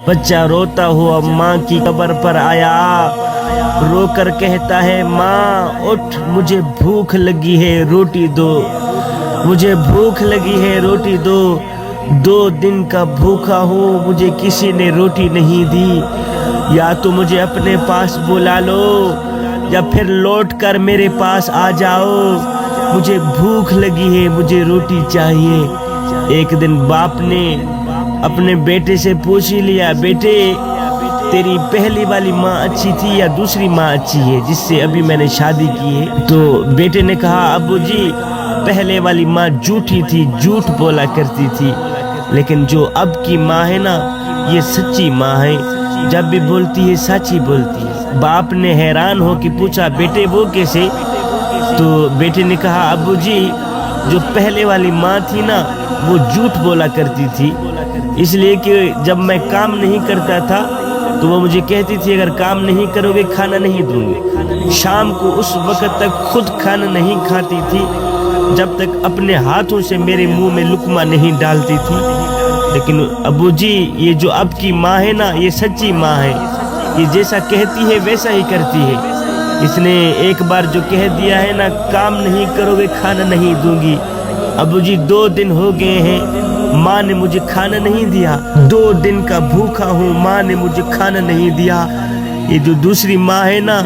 بچہ روتا ہوا ماں کی قبر پر آیا، رو کر کہتا ہے ماں اٹھ، مجھے بھوک لگی ہے روٹی دو، مجھے بھوک لگی ہے روٹی دو، 2 دن کا بھوکا ہوں، مجھے کسی نے روٹی نہیں دی، یا تو مجھے اپنے پاس بلا لو یا پھر لوٹ کر میرے پاس آ جاؤ، مجھے بھوک لگی ہے، مجھے روٹی چاہیے۔ ایک دن باپ نے اپنے بیٹے سے پوچھ ہی لیا، بیٹے تیری پہلی والی ماں اچھی تھی یا دوسری ماں اچھی ہے جس سے ابھی میں نے شادی کی ہے؟ تو بیٹے نے کہا ابو جی پہلے والی ماں جھوٹی تھی، جھوٹ بولا کرتی تھی، لیکن جو اب کی ماں ہے نا یہ سچی ماں ہے، جب بھی بولتی ہے سچ ہی بولتی ہے۔ باپ نے حیران ہو کے پوچھا بیٹے وہ کیسے؟ تو بیٹے نے کہا ابو جی جو پہلے والی ماں تھی نا وہ جھوٹ بولا کرتی تھی، اس لیے کہ جب میں کام نہیں کرتا تھا تو وہ مجھے کہتی تھی اگر کام نہیں کرو گے کھانا نہیں دوں گی۔ شام کو اس وقت تک خود کھانا نہیں کھاتی تھی جب تک اپنے ہاتھوں سے میرے منہ میں لقمہ نہیں ڈالتی تھی، لیکن ابو جی یہ جو اب کی ماں ہے نا یہ سچی ماں ہے، یہ جیسا کہتی ہے ویسا ہی کرتی ہے، اس نے ایک بار جو کہہ دیا ہے نا کام نہیں کرو گے کھانا نہیں دوں گی، ابو جی 2 دن ہو گئے ہیں ماں نے مجھے کھانا نہیں دیا، 2 دن کا بھوکا ہوں ماں نے مجھے کھانا نہیں دیا۔ یہ جو دوسری ماں ہے نا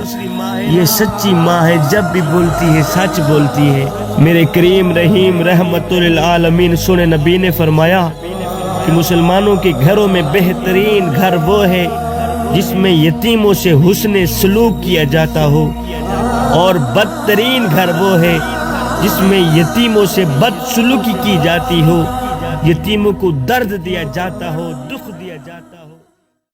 یہ سچی ماں ہے، جب بھی بولتی ہے سچ بولتی ہے۔ میرے کریم رحیم رحمت للعالمین سونے نبی نے فرمایا کہ مسلمانوں کے گھروں میں بہترین گھر وہ ہے جس میں یتیموں سے حسن سلوک کیا جاتا ہو، اور بدترین گھر وہ ہے جس میں یتیموں سے بدسلوکی کی جاتی ہو، یتیموں کو درد دیا جاتا ہو۔